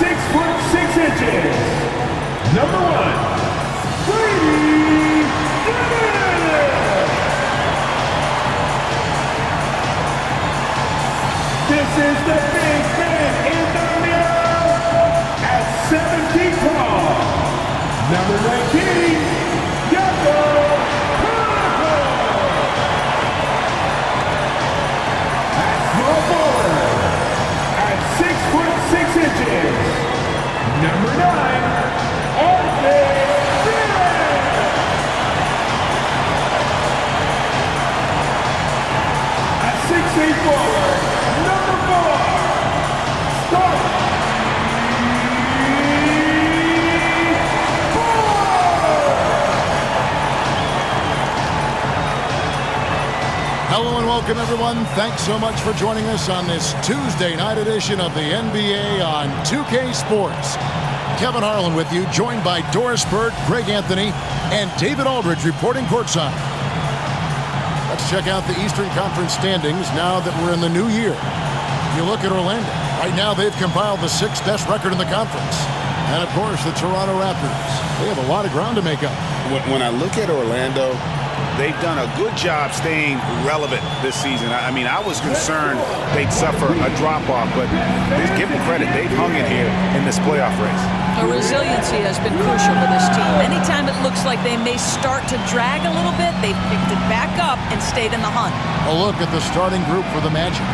6 foot 6 inches, number 1, Brady. This is the big man in the middle at 7 feet tall, number 19, at 6 foot 6 inches, number 9, at 6'8" forward, number 4, Start. Hello and welcome, everyone. Thanks so much for joining us on this Tuesday night edition of the NBA on 2K Sports. Kevin Harlan with you, joined by Doris Bird, Greg Anthony, and David Aldridge reporting courtside. Let's check out the Eastern Conference standings now that we're in the new year. You look at Orlando. Right now, they've compiled the 6th best record in the conference. And, of course, the Toronto Raptors. They have a lot of ground to make up. When I look at Orlando, they've done a good job staying relevant this season. I mean, I was concerned they'd suffer a drop-off, but give them credit. They've hung in here in this playoff race. The resiliency has been crucial for this team. Anytime it looks like they may start to drag a little bit, they've picked it back up and stayed in the hunt. A look at the starting group for the Magic.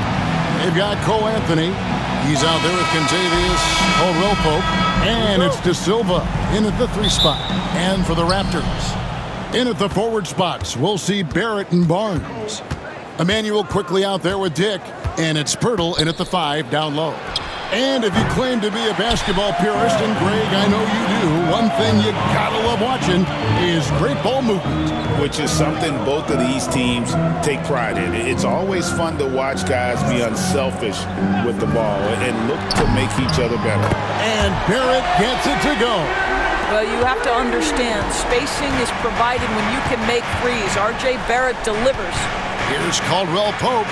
They've got Cole Anthony. He's out there with Contavious, Pope, and it's De Silva in at the 3 spot. And for the Raptors, in at the forward spots, we'll see Barrett and Barnes. Emmanuel quickly out there with Dick, and it's Pirtle in at the 5 down low. And if you claim to be a basketball purist, and Greg, I know you do, one thing you gotta love watching is great ball movement. Which is something both of these teams take pride in. It's always fun to watch guys be unselfish with the ball and look to make each other better. And Barrett gets it to go. Well, you have to understand, spacing is provided when you can make threes. R.J. Barrett delivers. Here's Caldwell Pope.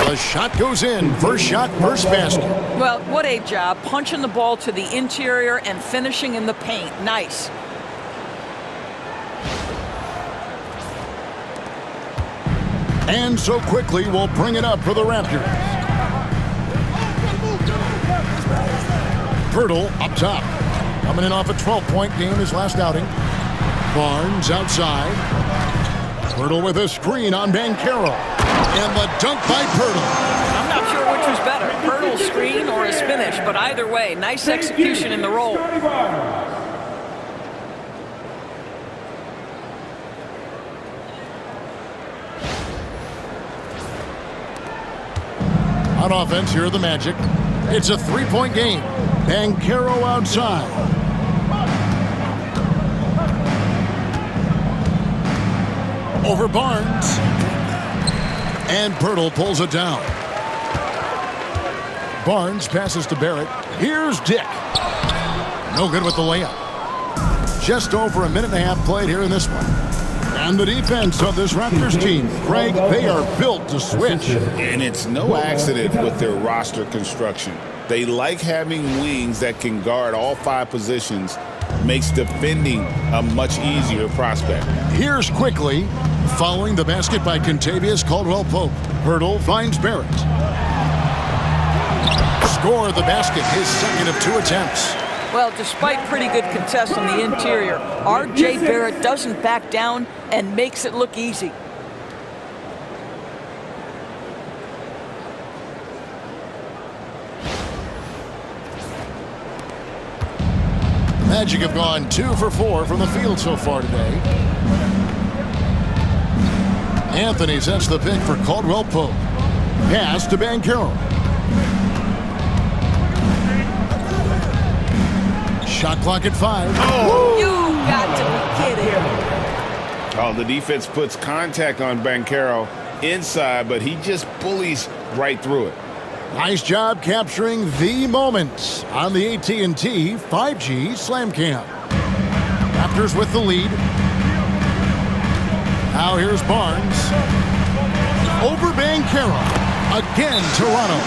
The shot goes in. First shot, first basket. Well, what a job. Punching the ball to the interior and finishing in the paint. Nice. And so quickly, we'll bring it up for the Raptors. Pirtle up top. Coming in off a 12-point game his last outing. Barnes outside. Pirtle with a screen on Banchero. And the dunk by Pirtle. I'm not sure which was better, Pirtle's screen or his finish, but either way, nice execution in the roll. On offense, here are the Magic. It's a 3-point game. Banchero outside. Over Barnes. And Pirtle pulls it down. Barnes passes to Barrett. Here's Dick. No good with the layup. Just over a minute and a half played here in this one. And the defense of this Raptors team, Greg, they are built to switch. And it's no accident with their roster construction. They like having wings that can guard all 5 positions. Makes defending a much easier prospect. Here's quickly, following the basket by Contavious Caldwell-Pope. Pirtle finds Barrett. Score the basket, his second of 2 attempts. Well, despite pretty good contest on the interior, R.J. Barrett doesn't back down and makes it look easy. Magic have gone 2 for 4 from the field so far today. Anthony sets the pick for Caldwell-Pope. Pass to Banchero. Shot clock at 5. Oh! You got to be kidding. Oh, the defense puts contact on Banchero inside, but he just bullies right through it. Nice job capturing the moment on the AT&T 5G Slam Cam. Raptors with the lead. Now here's Barnes. Over Banchero. Again, Toronto.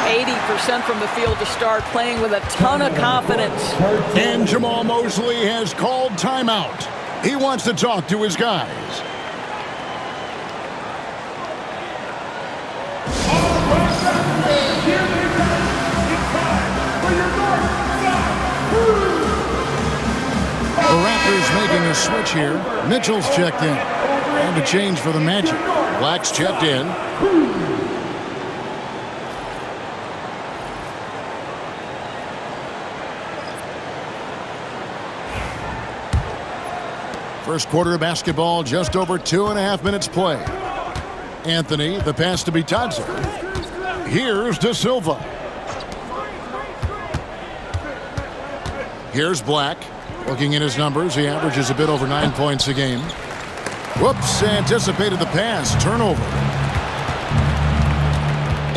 80% from the field to start, playing with a ton of confidence. And Jamal Mosley has called timeout. He wants to talk to his guys. The Raptors making a switch here. Mitchell's checked in. And a change for the Magic. Black's checked in. First quarter of basketball, just over 2.5 minutes play. Anthony, the pass to Bitadze. Here's De Silva. Here's Black. Looking at his numbers, he averages a bit over 9 points a game. Whoops, anticipated the pass. Turnover.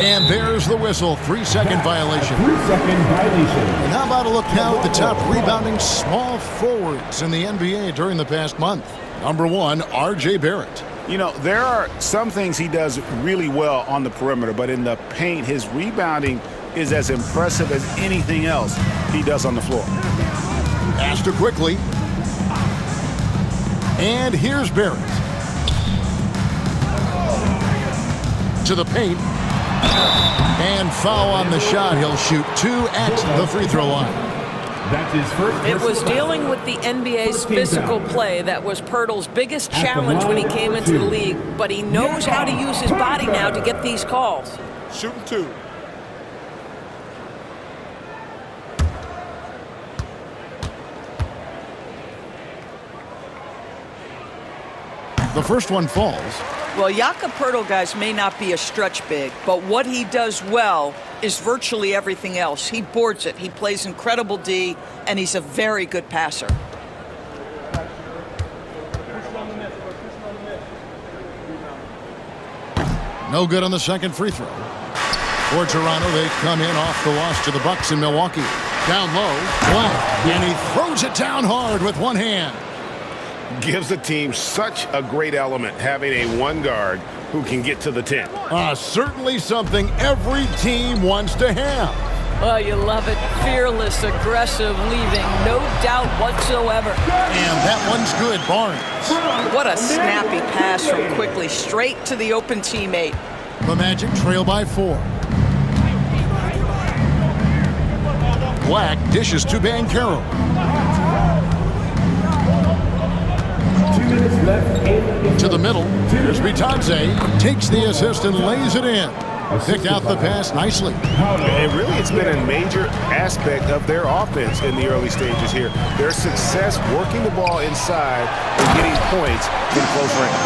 And there's the whistle. 3-second violation. 3-second violation. And how about a look now at the top rebounding small forwards in the NBA during the past month? Number 1, R.J. Barrett. You know, there are some things he does really well on the perimeter, but in the paint, his rebounding is as impressive as anything else he does on the floor. Astor quickly. And here's Barrett. To the paint. And foul on the shot. He'll shoot 2 at the free throw line. That's his first. It was dealing with the NBA's physical play that was Pirtle's biggest challenge when he came into the league, but he knows how to use his body now to get these calls. Shooting 2. The first one falls. Well, Jakob Pirtle, guys, may not be a stretch big, but what he does well is virtually everything else. He boards it, he plays incredible D, and he's a very good passer. No good on the second free throw. For Toronto, they come in off the loss to the Bucks in Milwaukee. Down low, Black, and he throws it down hard with one hand. Gives the team such a great element having a one guard who can get to the 10. Certainly something every team wants to have. Oh, you love it. Fearless, aggressive, leaving no doubt whatsoever. And that one's good, Barnes. What a snappy pass from Quickly straight to the open teammate. The Magic trail by 4. Black dishes to Banchero. 2 minutes left in To the middle. Here's Bitadze. Takes the assist and lays it in. Picked out the pass nicely. And really, it's been a major aspect of their offense in the early stages here. Their success working the ball inside and getting points in close range.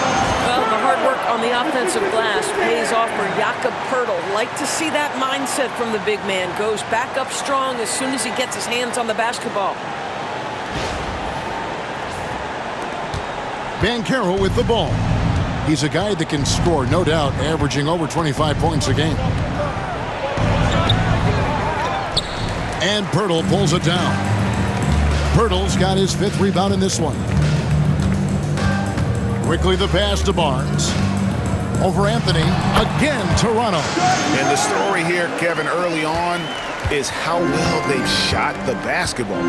Well, the hard work on the offensive glass pays off for Jakob Pirtle. Like to see that mindset from the big man. Goes back up strong as soon as he gets his hands on the basketball. Banchero with the ball. He's a guy that can score, no doubt, averaging over 25 points a game. And Pirtle pulls it down. Pirtle's got his 5th rebound in this one. Quickly the pass to Barnes. Over Anthony. Again, Toronto. And the story here, Kevin, early on is how well they've shot the basketball.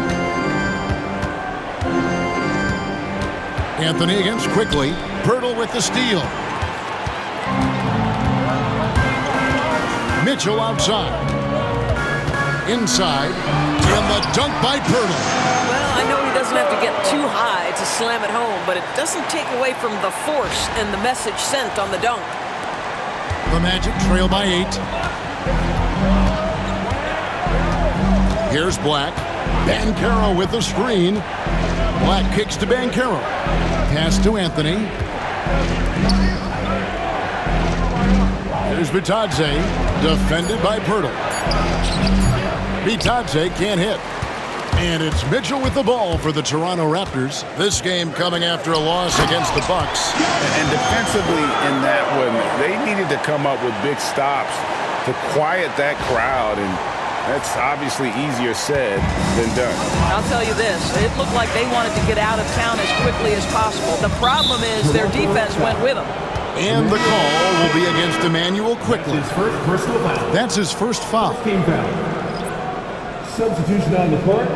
Anthony against Quickly. Pirtle with the steal. Mitchell outside. Inside. And the dunk by Pirtle. Well, I know he doesn't have to get too high to slam it home, but it doesn't take away from the force and the message sent on the dunk. The Magic trail by 8. Here's Black. Banchero with the screen. Black kicks to Banchero. Pass to Anthony. Here's Bitadze. Defended by Pirtle. Bitadze can't hit. And it's Mitchell with the ball for the Toronto Raptors. This game coming after a loss against the Bucks. And defensively in that one, they needed to come up with big stops to quiet that crowd, and that's obviously easier said than done. I'll tell you this, it looked like they wanted to get out of town as quickly as possible. The problem is their defense went with them. And the call will be against Emmanuel quickly. His first personal foul. That's his first foul. Team foul. Substitution on the court.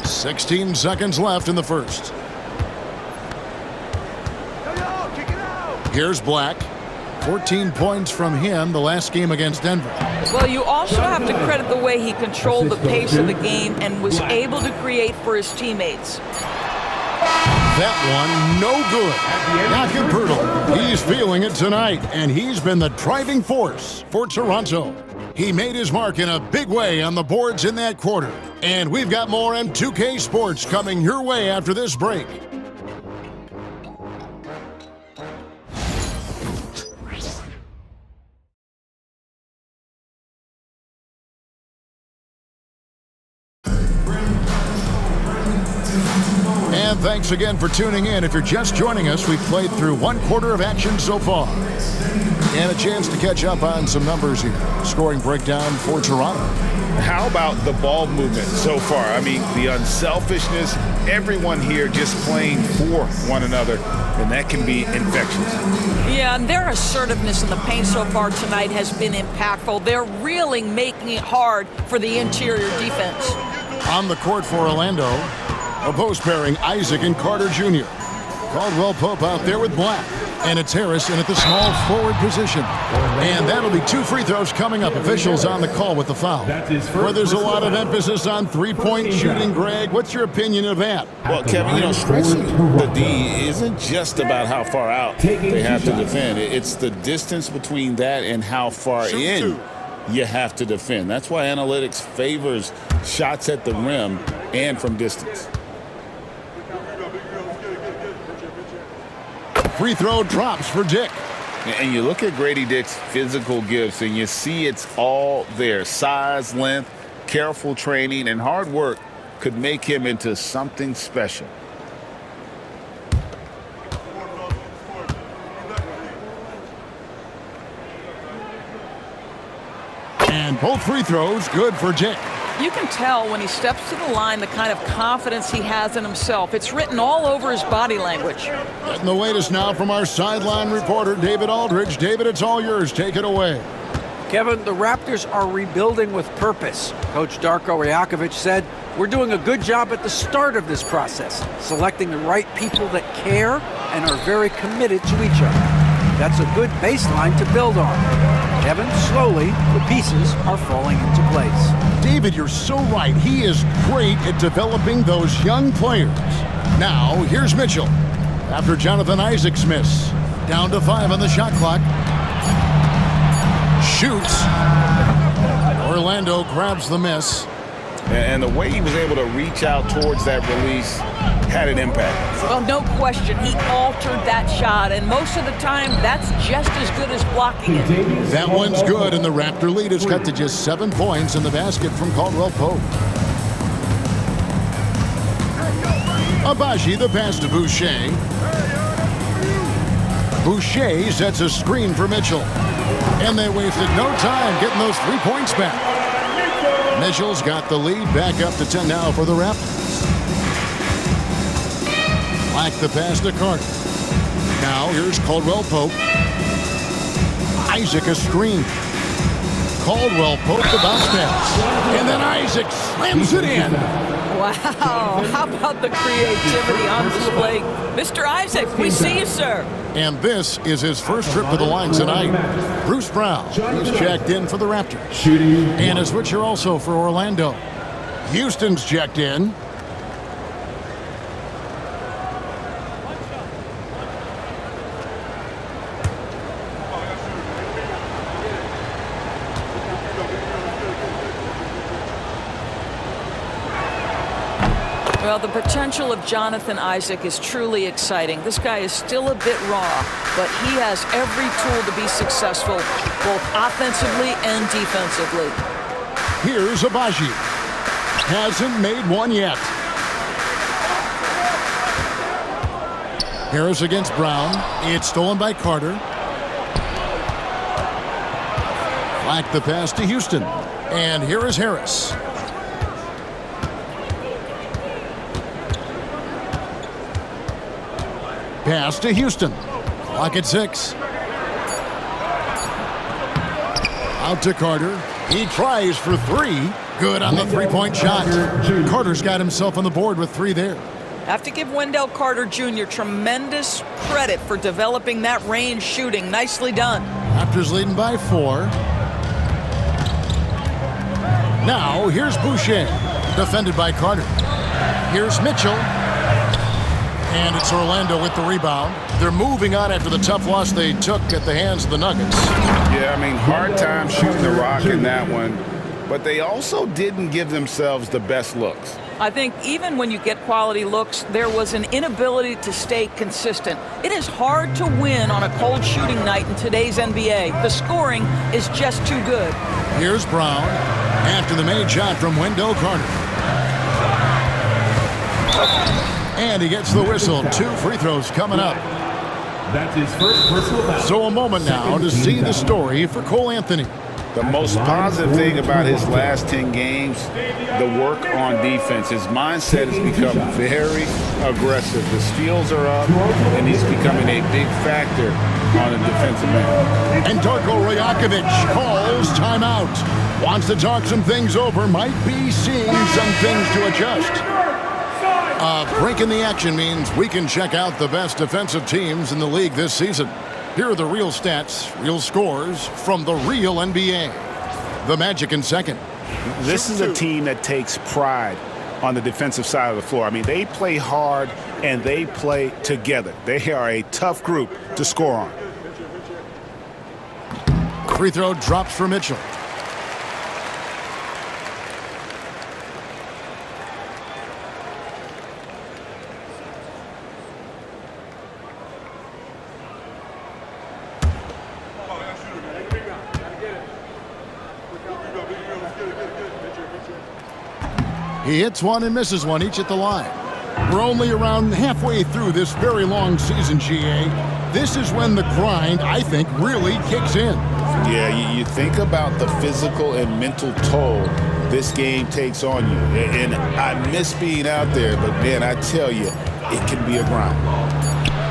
– 16 seconds left in the first. Here's Black. 14 points from him the last game against Denver. Well, you also have to credit the way he controlled the pace of the game and was able to create for his teammates. That one, no good. Jakob Poeltl, he's feeling it tonight, and he's been the driving force for Toronto. He made his mark in a big way on the boards in that quarter. And we've got more M2K Sports coming your way after this break. And thanks again for tuning in. If you're just joining us, we've played through one quarter of action so far. And a chance to catch up on some numbers here. Scoring breakdown for Toronto. How about the ball movement so far? I mean, the unselfishness, everyone here just playing for one another, and that can be infectious. Yeah, and their assertiveness in the paint so far tonight has been impactful. They're really making it hard for the interior defense. On the court for Orlando, a post pairing Isaac and Carter Jr. Caldwell Pope out there with Black. And it's Harrison at the small forward position. And that'll be 2 free throws coming up. Officials on the call with the foul. Where there's a lot of emphasis on three-point shooting, Greg. What's your opinion of that? Well, Kevin, stretching the D isn't just about how far out they have to defend. It's the distance between that and how far in you have to defend. That's why analytics favors shots at the rim and from distance. Free throw drops for Dick. And you look at Grady Dick's physical gifts, and you see it's all there. Size, length, careful training, and hard work could make him into something special. And both free throws good for Dick. You can tell when he steps to the line the kind of confidence he has in himself. It's written all over his body language. Getting the latest now from our sideline reporter, David Aldridge. David, it's all yours. Take it away. Kevin, the Raptors are rebuilding with purpose. Coach Darko Rajakovic said, "We're doing a good job at the start of this process, selecting the right people that care and are very committed to each other. That's a good baseline to build on." Kevin, slowly, the pieces are falling into place. David, you're so right. He is great at developing those young players. Now, here's Mitchell. After Jonathan Isaac's miss. Down to 5 on the shot clock. Shoots. Orlando grabs the miss. And the way he was able to reach out towards that release had an impact. Well, no question, he altered that shot, and most of the time, that's just as good as blocking it. That one's good, and the Raptor lead is cut to just 7 points in the basket from Caldwell Pope. Abaji, the pass to Boucher. Boucher sets a screen for Mitchell. And they wasted no time getting those 3 points back. Mitchell's got the lead back up to 10 now for the Raptors. Black the pass to Carter. Now here's Caldwell Pope. Isaac a screen. Caldwell Pope the bounce pass. And then Isaac slams it in. Wow, how about the creativity on display? Mr. Isaac, we see you, sir. And this is his first trip to the line tonight. Bruce Brown is checked in for the Raptors. And a switcher also for Orlando. Houston's checked in. Well, the potential of Jonathan Isaac is truly exciting. This guy is still a bit raw, but he has every tool to be successful, both offensively and defensively. Here's Abaji. Hasn't made one yet. Harris against Brown. It's stolen by Carter. Black the pass to Houston. And here is Harris. pass to Houston. Clock at 6. Out to Carter. He tries for 3. Good on the three-point shot. Carter's got himself on the board with 3 there. Have to give Wendell Carter Jr. tremendous credit for developing that range shooting. Nicely done. Raptors leading by 4. Now, here's Boucher, defended by Carter. Here's Mitchell. And it's Orlando with the rebound. They're moving on after the tough loss they took at the hands of the Nuggets. Yeah, I mean, hard time shooting the rock in that one. But they also didn't give themselves the best looks. I think even when you get quality looks, there was an inability to stay consistent. It is hard to win on a cold shooting night in today's NBA. The scoring is just too good. Here's Brown after the made shot from Wendell Carter. And he gets the whistle. 2 free throws coming up. That's his first personal foul. So a moment now to see the story for Cole Anthony. The most positive thing about his last 10 games, the work on defense. His mindset has become very aggressive. The steals are up, and he's becoming a big factor on the defensive end. And Darko Rajakovic calls timeout. Wants to talk some things over. Might be seeing some things to adjust. Break in the action means we can check out the best defensive teams in the league this season. Here are the real stats, real scores from the real NBA. The Magic in second. This is a team that takes pride on the defensive side of the floor. I mean, they play hard and they play together. They are a tough group to score on. Free throw drops for Mitchell. He hits one and misses one, each at the line. We're only around halfway through this very long season, GA. This is when the grind, I think, really kicks in. Yeah, you think about the physical and mental toll this game takes on you. And I miss being out there, but man, I tell you, it can be a grind.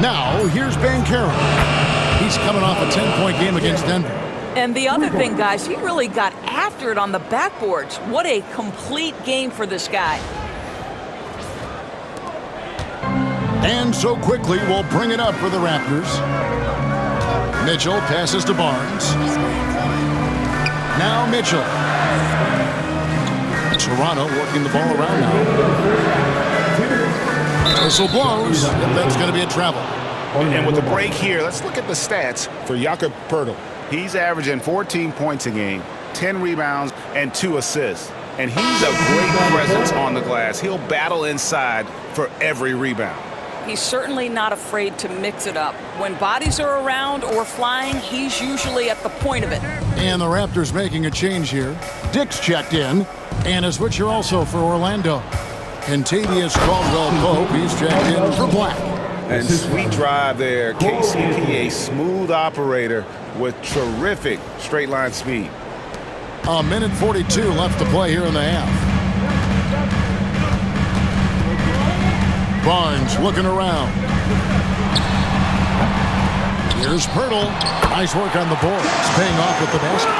Now, here's Banchero. He's coming off a 10-point game against Denver. And the other thing, guys, he really got after it on the backboards. What a complete game for this guy. And so quickly, we'll bring it up for the Raptors. Mitchell passes to Barnes. Now Mitchell. Toronto working the ball around now. Whistle blows. That's going to be a travel. And with the break here, let's look at the stats for Jakob Poeltl. He's averaging 14 points a game, 10 rebounds, and 2 assists. And he's a great presence on the glass. He'll battle inside for every rebound. He's certainly not afraid to mix it up. When bodies are around or flying, he's usually at the point of it. And the Raptors making a change here. Dick's checked in, and a switcher also for Orlando. Contavious Caldwell-Pope, he's checked in for Black. And sweet drive there. KCP, a smooth operator with terrific straight line speed. A minute 42 left to play here in the half. Barnes looking around. Here's Poeltl. Nice work on the board. It's paying off with the basket.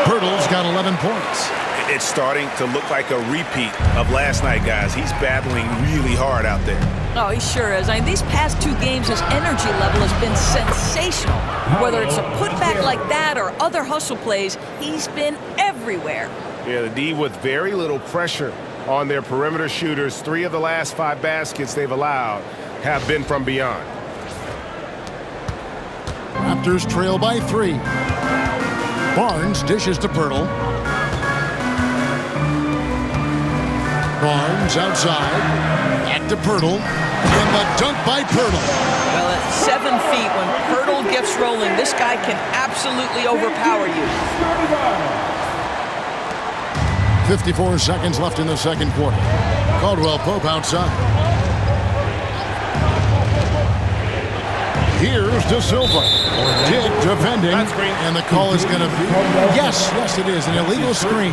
Poeltl's got 11 points. It's starting to look like a repeat of last night, guys. He's battling really hard out there. Oh, he sure is. I mean, these past 2 games, his energy level has been sensational. Whether it's a putback like that or other hustle plays, he's been everywhere. Yeah, the D with very little pressure on their perimeter shooters. 3 of the last 5 baskets they've allowed have been from beyond. Raptors trail by 3. Barnes dishes to Poeltl. Barnes outside. Back to Poeltl. And the dunk by Poeltl. Well, at 7 feet, when Poeltl gets rolling, this guy can absolutely overpower you. 54 seconds left in the second quarter. Caldwell-Pope outside. Here's De Silva. Dick defending. And the call is going to be... Yes, it is. An illegal screen.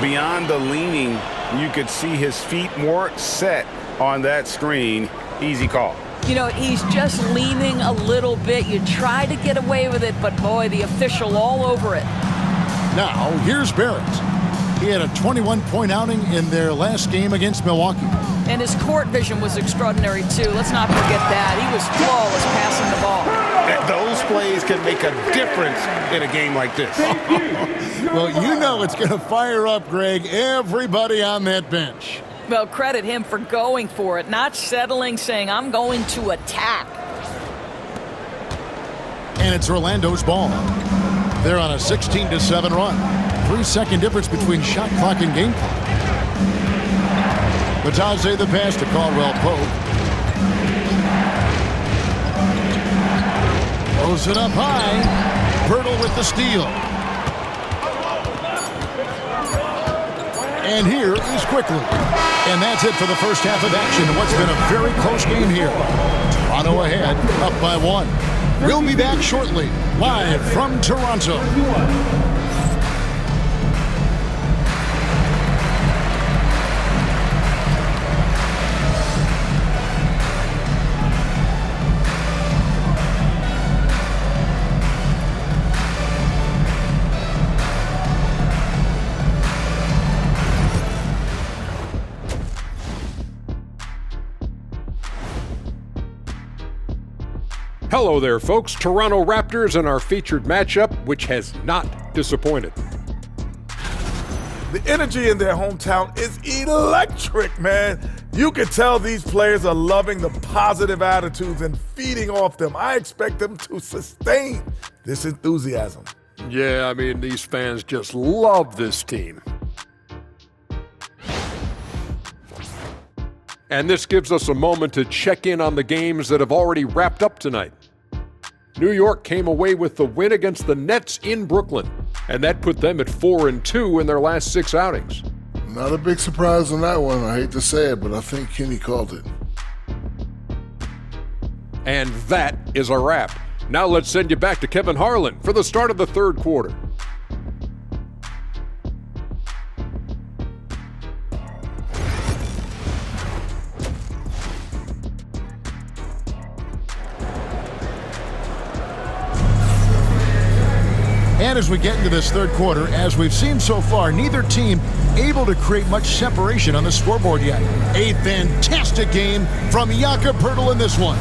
Beyond the leaning, you could see his feet more set on that screen. Easy call. You know, he's just leaning a little bit. You try to get away with it, but boy, the official all over it. Now, here's Barrett. He had a 21-point outing in their last game against Milwaukee. And his court vision was extraordinary, too. Let's not forget that. He was flawless passing the ball. Those plays can make a difference in a game like this. Well, you know it's going to fire up, Greg, everybody on that bench. Well, credit him for going for it, not settling, saying, I'm going to attack. And it's Orlando's ball. They're on a 16-7 run. 3-second difference between shot clock and game clock. Batazzi the pass to Caldwell Pope. Throws it up high. Pirtle with the steal. And here is Quickly. And that's it for the first half of action. What's been a very close game here. Toronto ahead, up by 1. We'll be back shortly, live from Toronto. Hello there, folks. Toronto Raptors and our featured matchup, which has not disappointed. The energy in their hometown is electric, man. You can tell these players are loving the positive attitudes and feeding off them. I expect them to sustain this enthusiasm. Yeah, I mean, these fans just love this team. And this gives us a moment to check in on the games that have already wrapped up tonight. New York came away with the win against the Nets in Brooklyn, and that put them at 4-2 in their last 6 outings. Not a big surprise on that one. I hate to say it, but I think Kenny called it. And that is a wrap. Now let's send you back to Kevin Harlan for the start of the third quarter. And as we get into this third quarter, as we've seen so far, neither team able to create much separation on the scoreboard yet. A fantastic game from Jakob Poeltl in this one.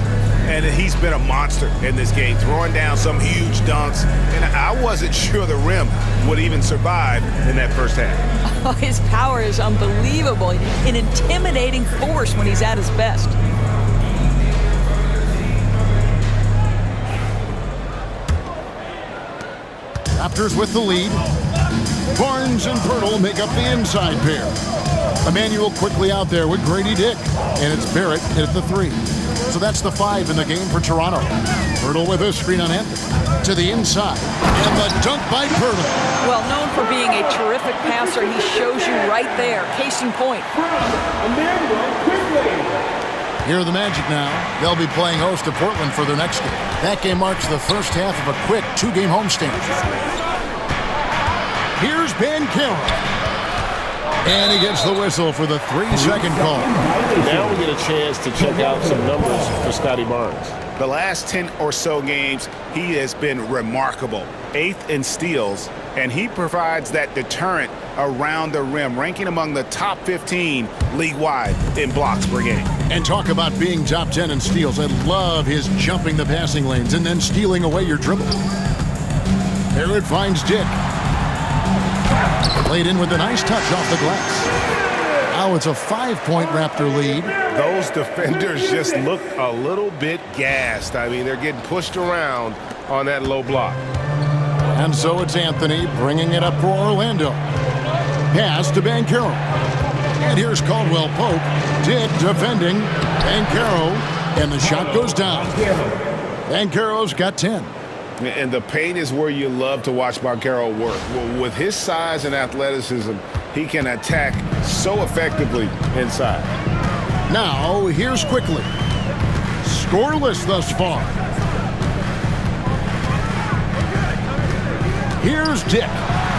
And he's been a monster in this game, throwing down some huge dunks. And I wasn't sure the rim would even survive in that first half. Oh, his power is unbelievable. An intimidating force when he's at his best. Raptors with the lead. Barnes and Poeltl make up the inside pair. Emmanuel quickly out there with Grady Dick. And it's Barrett at the 3. So that's the 5 in the game for Toronto. Poeltl with a screen on Anthony. To the inside. And the dunk by Poeltl. Well, known for being a terrific passer, he shows you right there. Case in point. Here are the Magic now. They'll be playing host to Portland for their next game. That game marks the first half of a quick 2-game homestand. Here's Banchero. And he gets the whistle for the 3-second call. Now we get a chance to check out some numbers for Scotty Barnes. The last 10 or so games, he has been remarkable. 8th in steals, and he provides that deterrent around the rim, ranking among the top 15 league-wide in blocks per game. And talk about being top 10 in steals. I love his jumping the passing lanes and then stealing away your dribble. Barrett finds Dick. Played in with a nice touch off the glass. Now it's a 5-point Raptor lead. Those defenders just look a little bit gassed. I mean, they're getting pushed around on that low block. And so it's Anthony bringing it up for Orlando. Pass to Banchero. And here's Caldwell Pope. Dick defending. Banchero. And the shot goes down. Banchero's got 10. And the paint is where you love to watch Banchero work. With his size and athleticism, he can attack so effectively inside. Now, here's Quickly. Scoreless thus far. Here's Dick.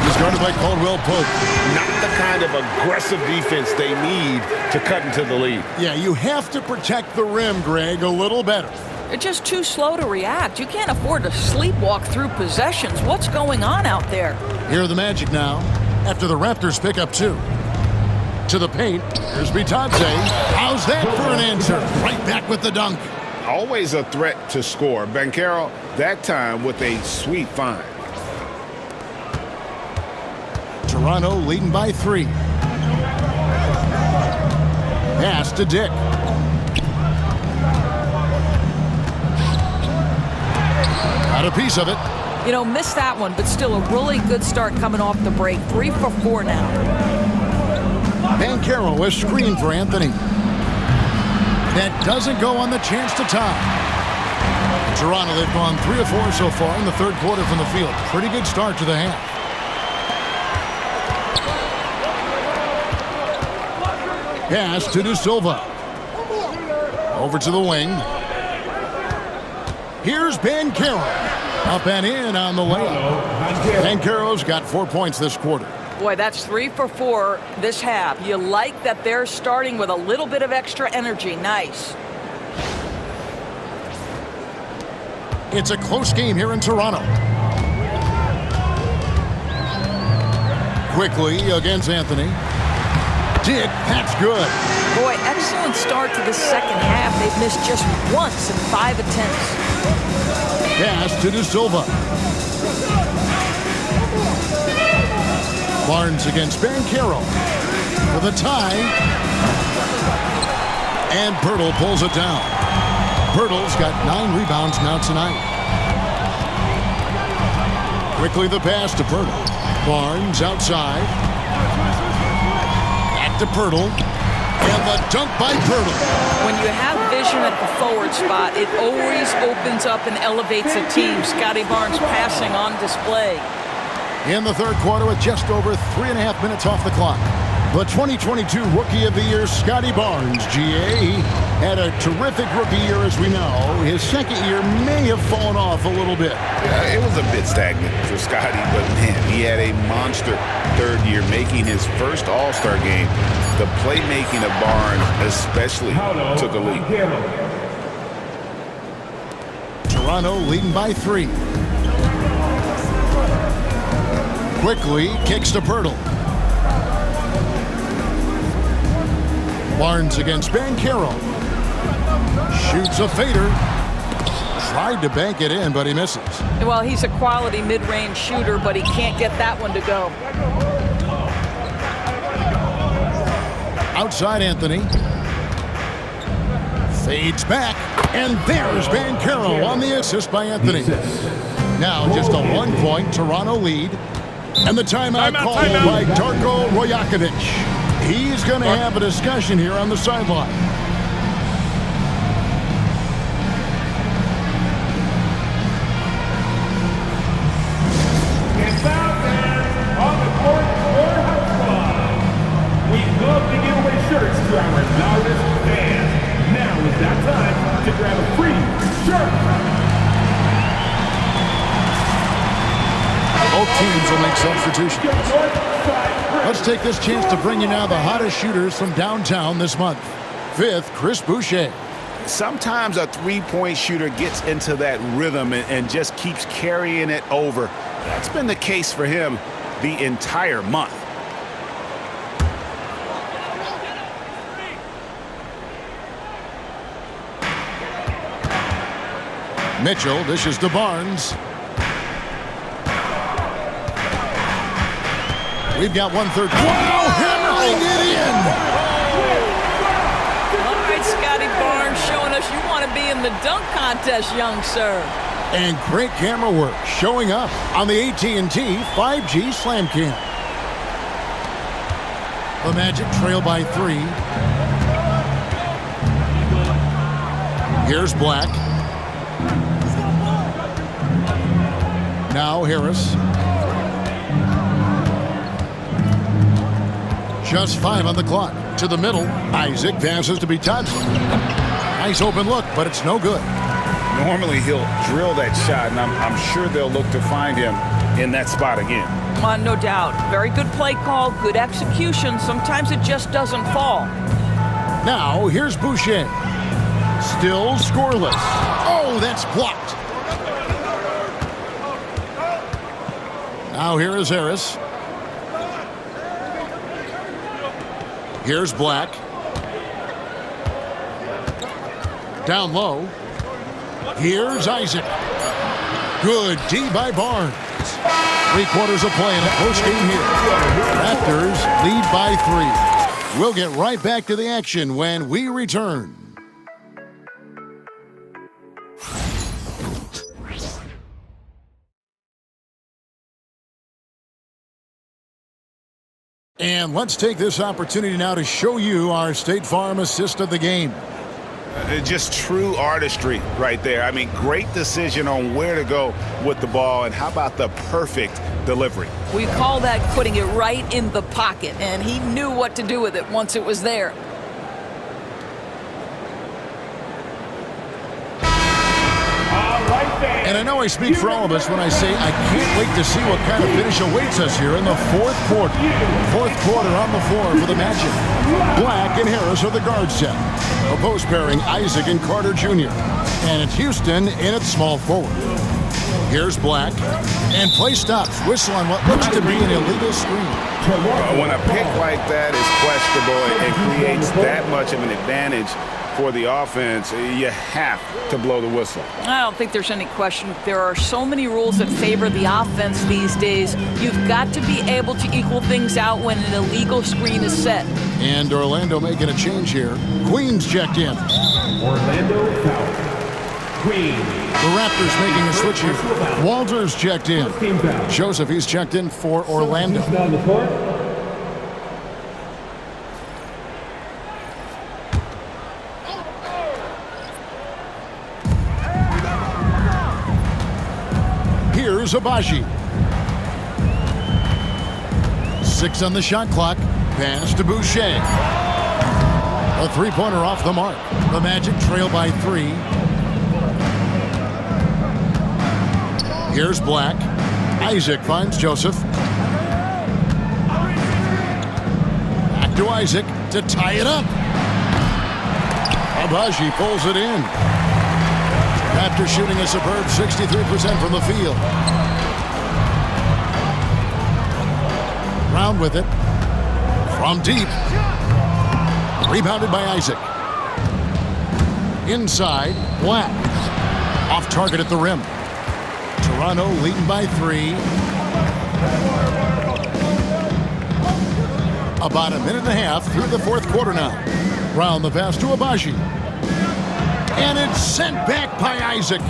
He's guarded by Caldwell Pope. Not the kind of aggressive defense they need to cut into the lead. Yeah, you have to protect the rim, Greg, a little better. They're just too slow to react. You can't afford to sleepwalk through possessions. What's going on out there? Here are the Magic now, after the Raptors pick up 2. To the paint, here's Bitadze. How's that for an answer? Right back with the dunk. Always a threat to score. Banchero, that time with a sweet find. Toronto leading by 3. Pass to Dick. Got a piece of it. You know, missed that one, but still a really good start coming off the break. 3 for 4 now. Banchero is screen for Anthony. That doesn't go on the chance to tie. Toronto, they've gone 3 of 4 so far in the third quarter from the field. Pretty good start to the half. Pass to De Silva. Over to the wing. Here's Banchero. Up and in on the layup. Banchero's got 4 points this quarter. Boy, that's 3 for 4 this half. You like that they're starting with a little bit of extra energy. Nice. It's a close game here in Toronto. Quickly against Anthony. Dick, that's good. Boy, excellent start to the second half. They've missed just once in 5 attempts. Pass to De Silva. Barnes against Banchero for the tie. And Pirtle pulls it down. Pirtle's got 9 rebounds now tonight. Quickly the pass to Pirtle. Barnes outside. Back to Pirtle. And the dunk by Pirtle. When you have vision at the forward spot, it always opens up and elevates a team. Scotty Barnes passing on display. In the third quarter with just over 3.5 minutes off the clock. The 2022 Rookie of the Year, Scotty Barnes, GA. He had a terrific rookie year, as we know. His second year may have fallen off a little bit. Yeah, it was a bit stagnant for Scotty, but man, he had a monster third year, making his first All-Star game. The playmaking of Barnes especially took a leap. Toronto leading by 3. Quickly kicks to Pirtle. Barnes against Banchero. Shoots a fader. Tried to bank it in, but he misses. Well, he's a quality mid-range shooter, but he can't get that one to go. Outside Anthony. Fades back. And there's Banchero on the assist by Anthony. Now just a 1-point Toronto lead. And the timeout called by Darko Rajakovic. He's going to have a discussion here on the sideline. And foul fans on the court for House Squad. We love to give away shirts to our loudest fans. Now is that time to grab a free shirt. Both teams will make substitutions. Let's take this chance to bring you now the hottest shooters from downtown this month. 5th, Chris Boucher. Sometimes a three-point shooter gets into that rhythm and just keeps carrying it over. That's been the case for him the entire month. Mitchell dishes to Barnes. We've got 1/3. Wow, hammering it in. All right, Scotty Barnes showing us you want to be in the dunk contest, young sir. And great camera work showing up on the AT&T 5G Slam Cam. The Magic trail by 3. Here's Black. Now Harris. Just 5 on the clock. To the middle. Isaac passes to Bitadze. Nice open look, but it's no good. Normally he'll drill that shot, and I'm sure they'll look to find him in that spot again. No doubt. Very good play call, good execution. Sometimes it just doesn't fall. Now, here's Boucher. Still scoreless. Oh, that's blocked. Now here is Harris. Here's Black. Down low. Here's Isaac. Good D by Barnes. 3/4 of play in a close game here. Raptors lead by 3. We'll get right back to the action when we return. And let's take this opportunity now to show you our State Farm assist of the game. Just true artistry right there. I mean, great decision on where to go with the ball, and how about the perfect delivery? We call that putting it right in the pocket, and he knew what to do with it once it was there. And I know I speak for all of us when I say I can't wait to see what kind of finish awaits us here in the fourth quarter. Fourth quarter on the floor for the Magic. Black and Harris are the guard set. Opposed pairing Isaac and Carter Jr. And it's Houston in its small forward. Here's Black. And play stops. Whistle on what looks to be an illegal screen. When a pick like that is questionable, it creates that much of an advantage for the offense. You have to blow the whistle. I don't think there's any question. There are so many rules that favor the offense these days. You've got to be able to equal things out when an illegal screen is set. And Orlando making a change here. Queen's checked in. Orlando foul. Queen. The Raptors making a switch here. Walters checked in. Joseph, he's checked in for Orlando. Here's Abaji. 6 on the shot clock. Pass to Boucher. A three-pointer off the mark. The Magic trail by 3. Here's Black. Isaac finds Joseph. Back to Isaac to tie it up. Abaji pulls it in. After shooting a superb 63% from the field. Round with it. From deep. Rebounded by Isaac. Inside, Black. Off target at the rim. Toronto leading by 3. About a minute and a half through the fourth quarter now. Round the pass to Abaji. And it's sent back by Isaac.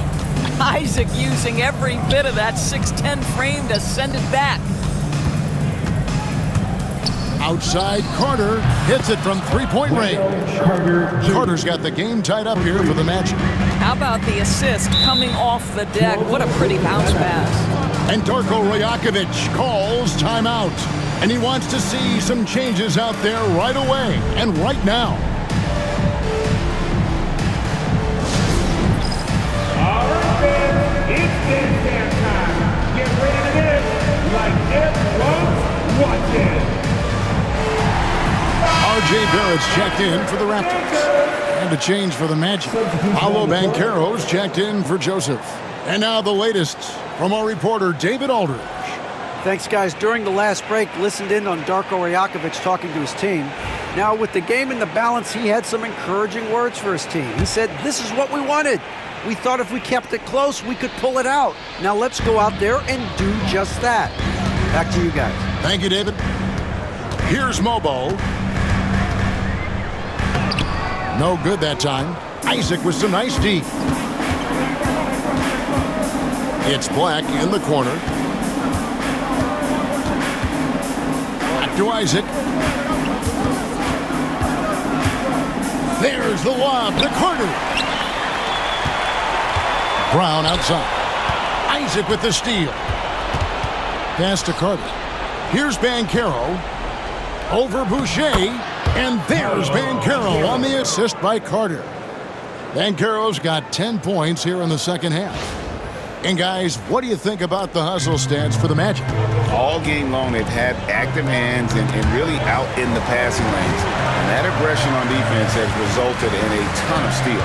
Isaac using every bit of that 6'10 frame to send it back. Outside, Carter hits it from three-point range. Carter's got the game tied up here for the Magic. How about the assist coming off the deck? What a pretty bounce pass. And Darko Rajakovic calls timeout. And he wants to see some changes out there right away and right now. All right, fans, it's dance time. Get ready to dance like everyone's watching. R.J. Barrett's checked in for the Raptors. And a change for the Magic. Paolo Banchero's checked in for Joseph. And now the latest from our reporter, David Aldridge. Thanks, guys. During the last break, listened in on Darko Rajakovic talking to his team. Now, with the game in the balance, he had some encouraging words for his team. He said, "This is what we wanted. We thought if we kept it close, we could pull it out. Now let's go out there and do just that." Back to you guys. Thank you, David. Here's Mobo. No good that time. Isaac with some nice D. It's Black in the corner. Back to Isaac. There's the lob to Carter. Brown outside. Isaac with the steal. Pass to Carter. Here's Banchero. Over Boucher. And there's Banchero on the assist by Carter. Banchero's got 10 points here in the second half. And guys, what do you think about the hustle stance for the Magic? All game long, they've had active hands and really out in the passing lanes. And that aggression on defense has resulted in a ton of steals.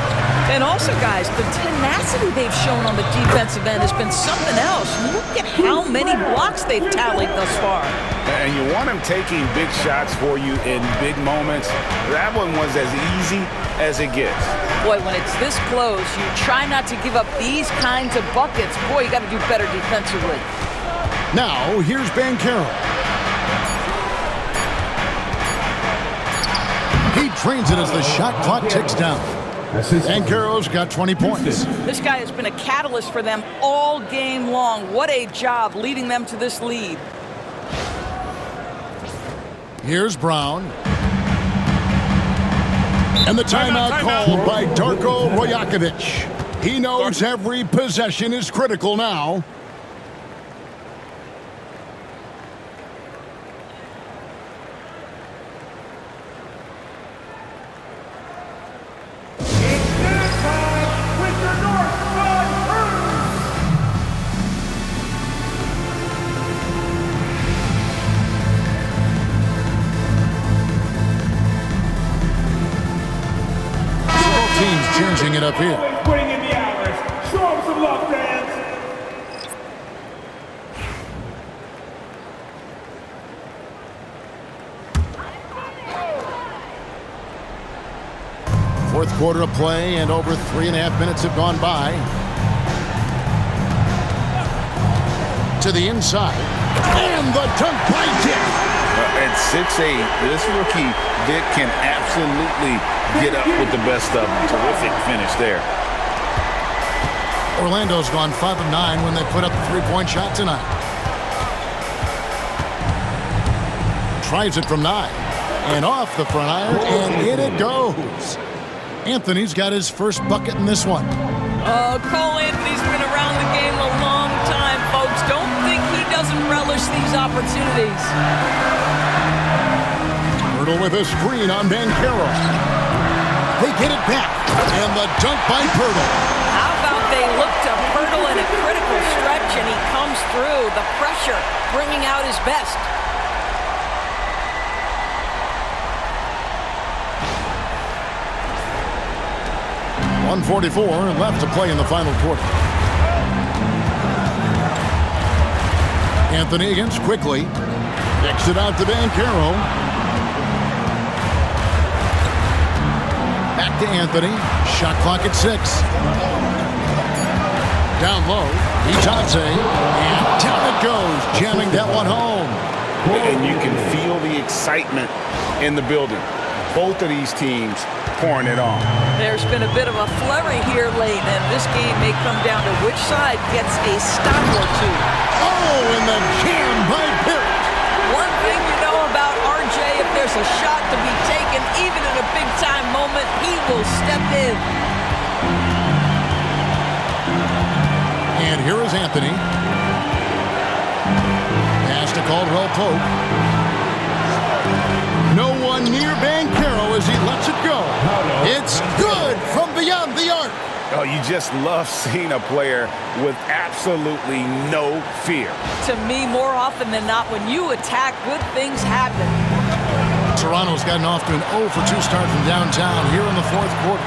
And also, guys, the tenacity they've shown on the defensive end has been something else. Look at how many blocks they've tallied thus far. And you want them taking big shots for you in big moments. That one was as easy as it gets. Boy, when it's this close, you try not to give up these kinds of buckets. Boy, you got to do better defensively. Now, here's Banchero. He trains it as the shot clock ticks down. Banchero's got 20 points. This guy has been a catalyst for them all game long. What a job leading them to this lead. Here's Brown. And the timeout called by Darko Rajakovic. He knows every possession is critical now. Changing it up here. Putting in the hours. Show them some love, fans. Fourth quarter of play, and over 3.5 minutes have gone by. To the inside. And the dunk by Dick. At 6'8", this rookie, Dick, can absolutely get up with the best of them. Terrific finish there. Orlando's gone 5 of 9 when they put up a three-point shot tonight. Tries it from 9. And off the front iron, and in it goes. Anthony's got his first bucket in this one. Cole Anthony's been around the game a long time, folks. Don't think he doesn't relish these opportunities. Hurdle with a screen on Banchero. They get it back. And the dunk by Pirtle. How about they look to Pirtle in a critical stretch, and he comes through. The pressure bringing out his best. .144 left to play in the final quarter. Anthony against quickly. Kicks it out to Banchero. Back to Anthony. Shot clock at 6. Down low. Itadze. And down it goes. Jamming that one home. And you can feel the excitement in the building. Both of these teams pouring it on. There's been a bit of a flurry here late, and this game may come down to which side gets a stop or two. Oh, and the jam by Pitt. One thing you know about RJ, if there's a shot to be taken, even in a big-time moment, he will step in. And here is Anthony. Pass to Caldwell Pope. No one near Banchero as he lets it go. It's good from beyond the arc. Oh, you just love seeing a player with absolutely no fear. To me, more often than not, when you attack, good things happen. Toronto's gotten off to an 0 for 2 start from downtown here in the fourth quarter.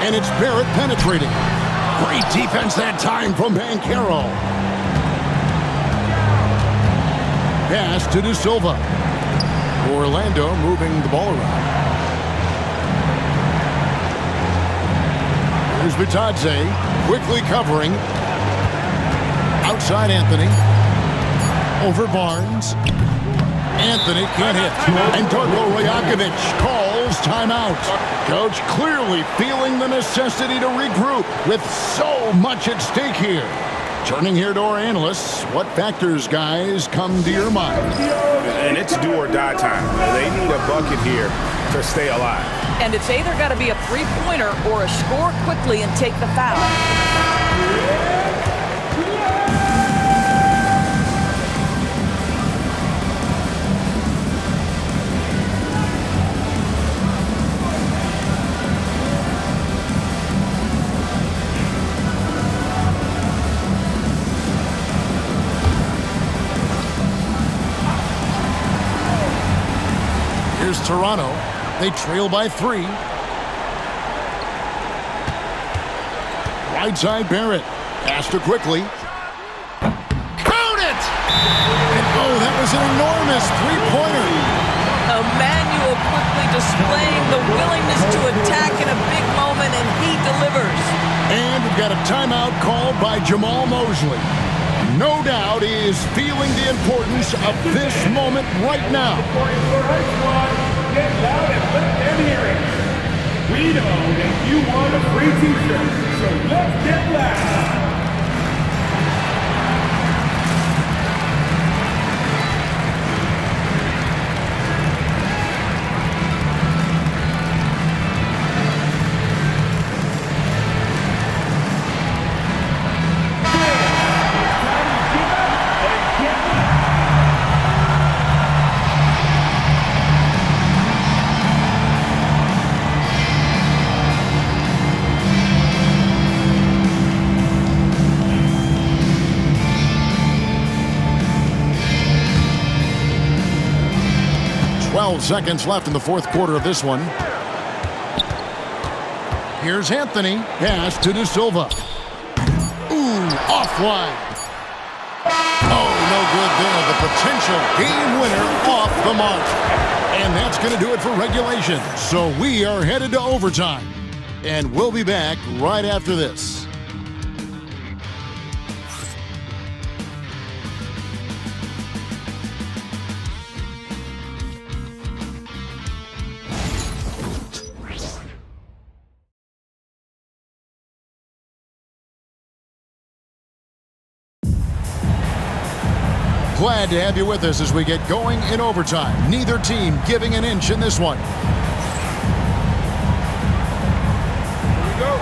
And it's Barrett penetrating. Great defense that time from Banchero. Pass to De Silva. Orlando moving the ball around. Here's Itadze quickly covering. Outside Anthony. Over Barnes. Anthony can't hit. And Darko Rajakovic calls timeout. Coach clearly feeling the necessity to regroup with so much at stake here. Turning here to our analysts, what factors, guys, come to your mind? And it's do or die time. They need a bucket here to stay alive. And it's either got to be a three-pointer or a score quickly and take the foul. Here's Toronto. They trail by 3. Right side Barrett. Faster quickly. Count it! And oh, that was an enormous three-pointer. Emmanuel quickly displaying the willingness to attack in a big moment, and he delivers. And we've got a timeout called by Jamal Mosley. No doubt he is feeling the importance of this moment right now. Get loud and let them hear it. We know that you want a free t-shirt, so let's get loud. Seconds left in the fourth quarter of this one. Here's Anthony. Pass to De Silva. Ooh, offline. Oh, no good there. The potential game winner off the mark. And that's going to do it for regulation. So we are headed to overtime. And we'll be back right after this. Glad to have you with us as we get going in overtime. Neither team giving an inch in this one. Here we go.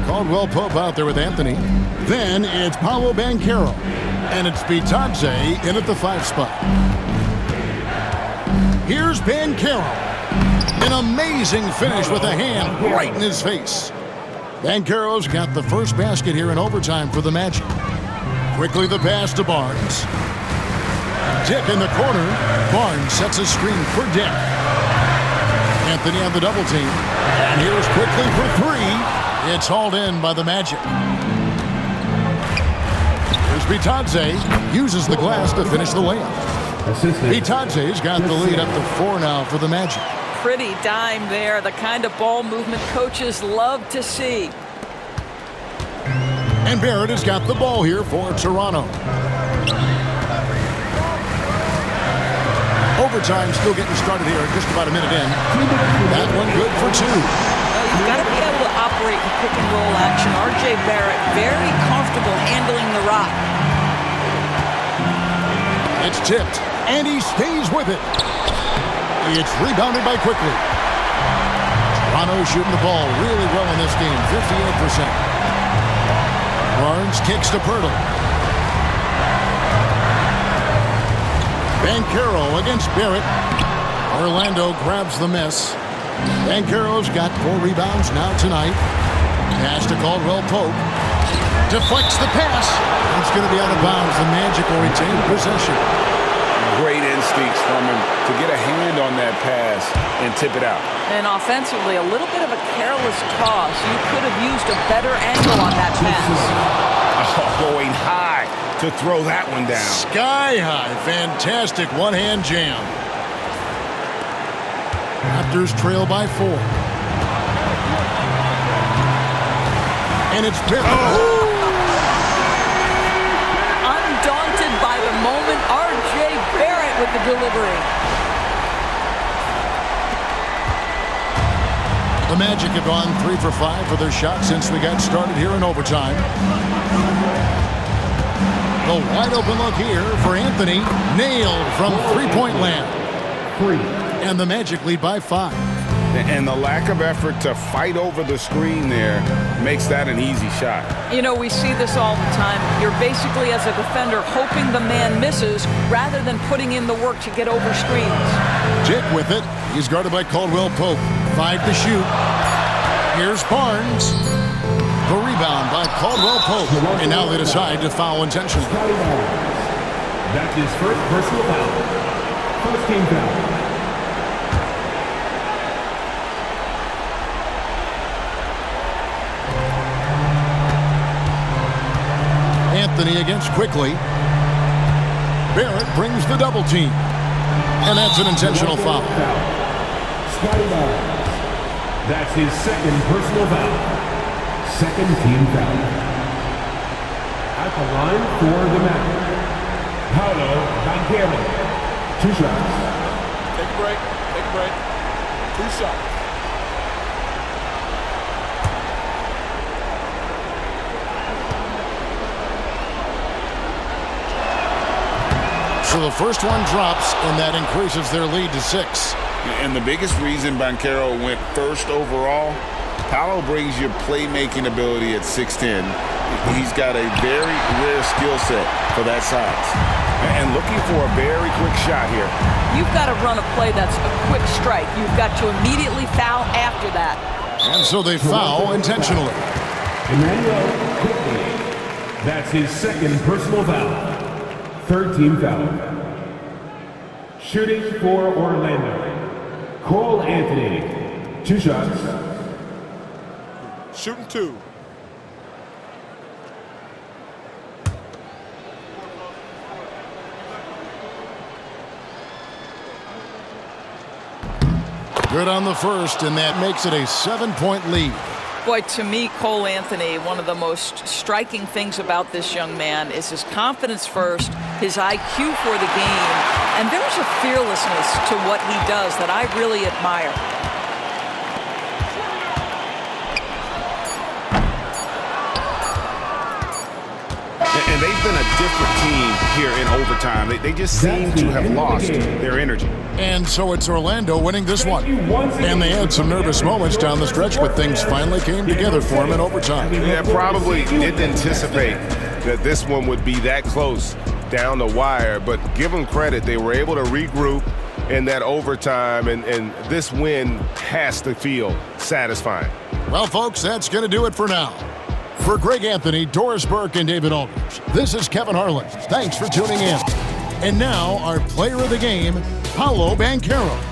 Caldwell Pope out there with Anthony. Then it's Paolo Banchero. And it's Bitadze in at the 5 spot. Here's Banchero. An amazing finish with a hand right in his face. Banchero's got the first basket here in overtime for the Magic. Quickly the pass to Barnes. Dick in the corner. Barnes sets a screen for Dick. Anthony on the double team. And here's quickly for 3. It's hauled in by the Magic. Here's Bitadze. Uses the glass to finish the layup. Bitadze's got the lead up to 4 now for the Magic. Pretty dime there, the kind of ball movement coaches love to see. And Barrett has got the ball here for Toronto. Overtime still getting started here, just about a minute in. That one good for 2. You've got to be able to operate in pick and roll action. R.J. Barrett very comfortable handling the rock. It's tipped, and he stays with it. It's rebounded by quickly. Toronto shooting the ball really well in this game, 58%. Barnes kicks to Pirtle. Banchero against Barrett. Orlando grabs the miss. Banchero's got 4 rebounds now tonight. Pass to Caldwell Pope. Deflects the pass. It's going to be out of bounds. The Magic will retain possession. Great instincts from him to get a hand on that pass and tip it out. And offensively, a little bit of a careless toss. You could have used a better angle on that pass. Oh, going high to throw that one down. Sky high. Fantastic one-hand jam. Raptors trail by 4. And it's Barrett. Undaunted by the moment, R.J. Barrett with the delivery. The Magic have gone 3 for 5 for their shots since we got started here in overtime. The wide open look here for Anthony. Nailed from three-point land. 3. And the Magic lead by 5. And the lack of effort to fight over the screen there makes that an easy shot. You know, we see this all the time. You're basically, as a defender, hoping the man misses rather than putting in the work to get over screens. Dick with it. He's guarded by Caldwell Pope. 5 to shoot. Here's Barnes. The rebound by Caldwell Pope. And now they decide to foul intentionally. That's his first personal foul. First team foul. Anthony against Quickly. Barrett brings the double team. And that's an intentional foul. Scotty Barnes. That's his second personal foul. Second team foul. At the line for the match. Paolo Banchero. 2 shots. Take a break. Take a break. 2 shots. So the first one drops, and that increases their lead to 6. And the biggest reason Banchero went first overall, Paolo brings your playmaking ability at 6'10". He's got a very rare skill set for that size. And looking for a very quick shot here. You've got to run a play that's a quick strike. You've got to immediately foul after that. And so they foul intentionally. Emmanuel Quickly. That's his second personal foul. Third team foul. Shooting for Orlando. Cole Anthony. 2 shots. Shooting 2. Good on the first, and that makes it a 7-point lead. Boy, to me, Cole Anthony, one of the most striking things about this young man is his confidence first, his IQ for the game, and there's a fearlessness to what he does that I really admire. And they've been a different team here in overtime. They just seem to have lost their energy. And so it's Orlando winning this one. And they had some nervous moments down the stretch, but things finally came together for them in overtime. Yeah, probably didn't anticipate that this one would be that close down the wire, but give them credit. They were able to regroup in that overtime, and this win has to feel satisfying. Well, folks, that's going to do it for now. For Greg Anthony, Doris Burke, and David Aldridge, this is Kevin Harlan. Thanks for tuning in. And now, our player of the game, Paolo Banchero.